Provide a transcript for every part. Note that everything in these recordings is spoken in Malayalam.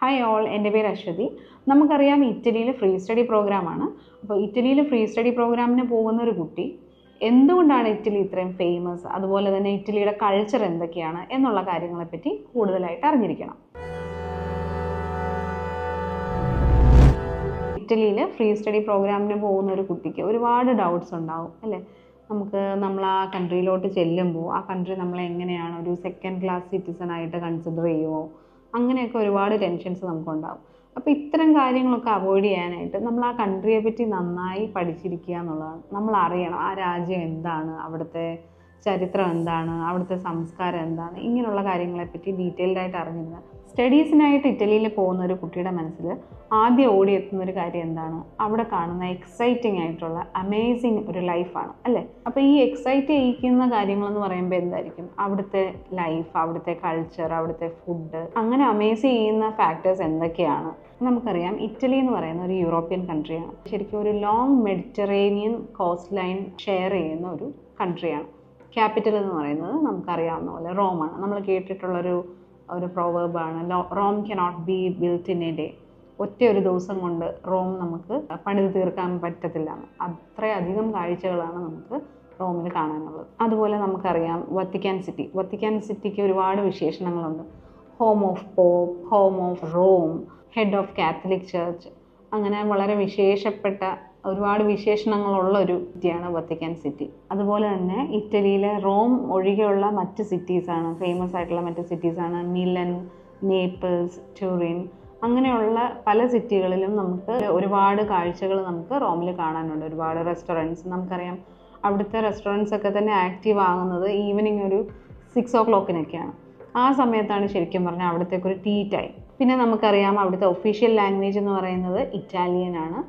ഹായ് ഓൾ, എൻ്റെ പേര് അശ്വതി. നമുക്കറിയാം ഇറ്റലിയിൽ ഫ്രീ സ്റ്റഡി പ്രോഗ്രാമാണ്. അപ്പോൾ ഇറ്റലിയിൽ ഫ്രീ സ്റ്റഡി പ്രോഗ്രാമിന് പോകുന്ന ഒരു കുട്ടി എന്തുകൊണ്ടാണ് ഇറ്റലി ഇത്രയും ഫേമസ്, അതുപോലെ തന്നെ ഇറ്റലിയുടെ കൾച്ചർ എന്തൊക്കെയാണ് എന്നുള്ള കാര്യങ്ങളെപ്പറ്റി കൂടുതലായിട്ട് അറിഞ്ഞിരിക്കണം. ഇറ്റലിയിൽ ഫ്രീ സ്റ്റഡി പ്രോഗ്രാമിന് പോകുന്ന ഒരു കുട്ടിക്ക് ഒരുപാട് ഡൗട്ട്സ് ഉണ്ടാവും അല്ലേ. നമ്മൾ ആ കൺട്രിയിലോട്ട് ചെല്ലുമ്പോൾ ആ കൺട്രി നമ്മളെ എങ്ങനെയാണ് ഒരു സെക്കൻഡ് ക്ലാസ് സിറ്റിസൺ ആയിട്ട് കൺസിഡർ ചെയ്യുമോ, അങ്ങനെയൊക്കെ ഒരുപാട് ടെൻഷൻസ് നമുക്കുണ്ടാവും. അപ്പോൾ ഇത്തരം കാര്യങ്ങളൊക്കെ അവോയ്ഡ് ചെയ്യാനായിട്ട് നമ്മൾ ആ കൺട്രിയെ പറ്റി നന്നായി പഠിച്ചിരിക്കുക എന്നുള്ളതാണ്. നമ്മൾ അറിയണം ആ രാജ്യം എന്താണ്, അവിടുത്തെ ചരിത്രം എന്താണ്, അവിടുത്തെ സംസ്കാരം എന്താണ്, ഇങ്ങനെയുള്ള കാര്യങ്ങളെപ്പറ്റി ഡീറ്റെയിൽഡ് ആയിട്ട് അറിഞ്ഞിരുന്നത്. സ്റ്റഡീസിനായിട്ട് ഇറ്റലിയിൽ പോകുന്ന ഒരു കുട്ടിയുടെ മനസ്സിൽ ആദ്യം ഓടിയെത്തുന്ന ഒരു കാര്യം എന്താണ്, അവിടെ കാണുന്ന എക്സൈറ്റിംഗ് ആയിട്ടുള്ള അമേസിങ് ഒരു ലൈഫാണ് അല്ലേ. അപ്പോൾ ഈ എക്സൈറ്റ് ചെയ്യിക്കുന്ന കാര്യങ്ങളെന്ന് പറയുമ്പോൾ എന്തായിരിക്കും, അവിടുത്തെ ലൈഫ്, അവിടുത്തെ കൾച്ചർ, അവിടുത്തെ ഫുഡ്, അങ്ങനെ അമേസ് ചെയ്യുന്ന ഫാക്ടേഴ്സ് എന്തൊക്കെയാണ്. നമുക്കറിയാം ഇറ്റലി എന്ന് പറയുന്ന ഒരു യൂറോപ്യൻ കൺട്രിയാണ്. ശരിക്കും ഒരു long Mediterranean cost line share ചെയ്യുന്ന ഒരു കൺട്രിയാണ്. ക്യാപിറ്റൽ എന്ന് പറയുന്നത് നമുക്കറിയാവുന്ന പോലെ റോമാണ്. നമ്മൾ കേട്ടിട്ടുള്ളൊരു പ്രോവേർബാണ്, Rome cannot be built in a day. ഒറ്റ ഒരു ദിവസം കൊണ്ട് റോം നമുക്ക് പണിത് തീർക്കാൻ പറ്റത്തില്ല. അത്രയധികം കാഴ്ചകളാണ് നമുക്ക് റോമിൽ കാണാനുള്ളത്. അതുപോലെ നമുക്കറിയാം വത്തിക്കാൻ സിറ്റിക്ക് ഒരുപാട് വിശേഷണങ്ങളുണ്ട്. Home of Pope, home of Rome, head of Catholic church, അങ്ങനെ വളരെ വിശേഷപ്പെട്ട ഒരുപാട് വിശേഷണങ്ങളുള്ള ഒരു സിറ്റിയാണ് വത്തിക്കാൻ സിറ്റി. അതുപോലെ തന്നെ ഇറ്റലിയിലെ റോം ഒഴികെയുള്ള മറ്റ് സിറ്റീസാണ്, ഫേമസ് ആയിട്ടുള്ള മറ്റ് സിറ്റീസാണ് മിലൻ, നേപ്പിൾസ്, ട്യൂറിൻ, അങ്ങനെയുള്ള പല സിറ്റികളിലും നമുക്ക് ഒരുപാട് കാഴ്ചകൾ നമുക്ക് റോമിൽ കാണാനുണ്ട്. ഒരുപാട് റെസ്റ്റോറൻറ്റ്സ്, നമുക്കറിയാം അവിടുത്തെ റെസ്റ്റോറൻറ്റ്സ് ഒക്കെ തന്നെ ആക്റ്റീവ് ആകുന്നത് ഈവനിങ് ഒരു 6 o'clock ആ സമയത്താണ് ശരിക്കും പറഞ്ഞാൽ അവിടുത്തേക്ക് ഒരു ടീ ടൈം. പിന്നെ നമുക്കറിയാം അവിടുത്തെ ഒഫീഷ്യൽ ലാംഗ്വേജ് എന്ന് പറയുന്നത് ഇറ്റാലിയൻ ആണ്.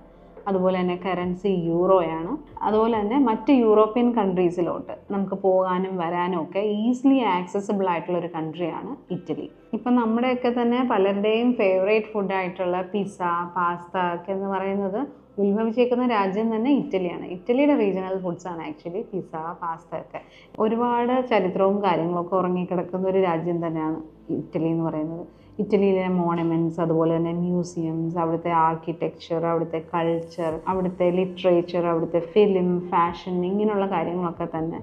അതുപോലെ തന്നെ കറൻസി യൂറോയാണ്. അതുപോലെ തന്നെ മറ്റ് യൂറോപ്യൻ കൺട്രീസിലോട്ട് നമുക്ക് പോകാനും വരാനും ഒക്കെ ഈസിലി ആക്സസിബിൾ ആയിട്ടുള്ള ഒരു കൺട്രിയാണ് ഇറ്റലി. ഇപ്പം നമ്മുടെയൊക്കെ തന്നെ പലരുടെയും ഫേവറേറ്റ് ഫുഡായിട്ടുള്ള പിസ്സ, പാസ്ത ഒക്കെ എന്ന് പറയുന്നത് ഉത്ഭവിച്ചേക്കുന്ന രാജ്യം തന്നെ ഇറ്റലിയാണ്. ഇറ്റലിയുടെ റീജിയണൽ ഫുഡ്സാണ് ആക്ച്വലി പിസ്സ, പാസ്ത ഒക്കെ. ഒരുപാട് ചരിത്രവും കാര്യങ്ങളൊക്കെ ഉറങ്ങിക്കിടക്കുന്ന ഒരു രാജ്യം തന്നെയാണ് ഇറ്റലി എന്ന് പറയുന്നത്. ഇറ്റലിയിലെ മോണമെൻറ്റ്സ്, അതുപോലെ തന്നെ മ്യൂസിയംസ്, അവിടുത്തെ ആർക്കിടെക്ചർ, അവിടുത്തെ കൾച്ചർ, അവിടുത്തെ ലിറ്ററേച്ചർ, അവിടുത്തെ ഫിലിം, ഫാഷൻ, ഇങ്ങനെയുള്ള കാര്യങ്ങളൊക്കെ തന്നെ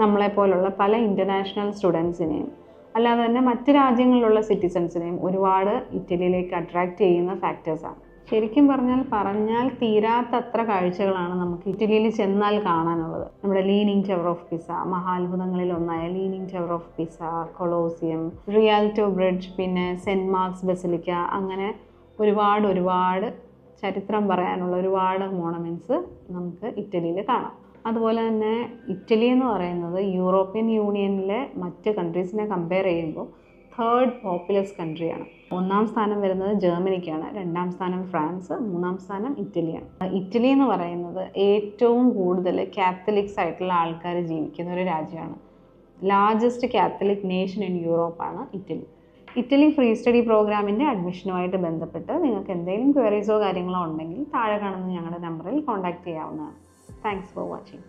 നമ്മളെപ്പോലുള്ള പല ഇൻ്റർനാഷണൽ സ്റ്റുഡൻസിനെയും അല്ലാതെ തന്നെ മറ്റ് രാജ്യങ്ങളിലുള്ള സിറ്റിസൺസിനെയും ഒരുപാട് ഇറ്റലിയിലേക്ക് അട്രാക്റ്റ് ചെയ്യുന്ന ഫാക്ടേഴ്സാണ്. ശരിക്കും പറഞ്ഞാൽ തീരാത്തത്ര കാഴ്ചകളാണ് നമുക്ക് ഇറ്റലിയിൽ ചെന്നാൽ കാണാനുള്ളത്. നമ്മുടെ ലീനിങ് ടവർ ഓഫ് പിസ, മഹാത്ഭുതങ്ങളിൽ ഒന്നായ leaning tower of Pisa, Colosseum, Rialto bridge, പിന്നെ സെൻറ്റ് മാർക്സ് ബസിലിക്ക, അങ്ങനെ ഒരുപാട് ചരിത്രം പറയാനുള്ള ഒരുപാട് മോണമെൻറ്റ്സ് നമുക്ക് ഇറ്റലിയിൽ കാണാം. അതുപോലെ തന്നെ ഇറ്റലി എന്ന് പറയുന്നത് യൂറോപ്യൻ യൂണിയനിലെ മറ്റ് കൺട്രീസിനെ കമ്പയർ ചെയ്യുമ്പോൾ 3rd പോപ്പുലസ് കൺട്രിയാണ്. 1ാം സ്ഥാനം വരുന്നത് ജർമ്മനിക്കാണ്, 2ാം സ്ഥാനം ഫ്രാൻസ്, 3ാം സ്ഥാനം ഇറ്റലിയാണ്. ഇറ്റലി എന്ന് പറയുന്നത് ഏറ്റവും കൂടുതൽ കാത്തലിക്സ് ആയിട്ടുള്ള ആൾക്കാർ ജീവിക്കുന്ന ഒരു രാജ്യമാണ്. ലാർജസ്റ്റ് കാത്തലിക് നേഷൻ ഇൻ യൂറോപ്പാണ് ഇറ്റലി. ഇറ്റലി ഫ്രീ സ്റ്റഡി പ്രോഗ്രാമിൻ്റെ അഡ്മിഷനുമായിട്ട് ബന്ധപ്പെട്ട് നിങ്ങൾക്ക് എന്തെങ്കിലും ക്വയറീസോ കാര്യങ്ങളോ ഉണ്ടെങ്കിൽ താഴെ കാണുന്ന ഞങ്ങളുടെ നമ്പറിൽ കോൺടാക്റ്റ് ചെയ്യാവുന്നതാണ്. Thanks for watching.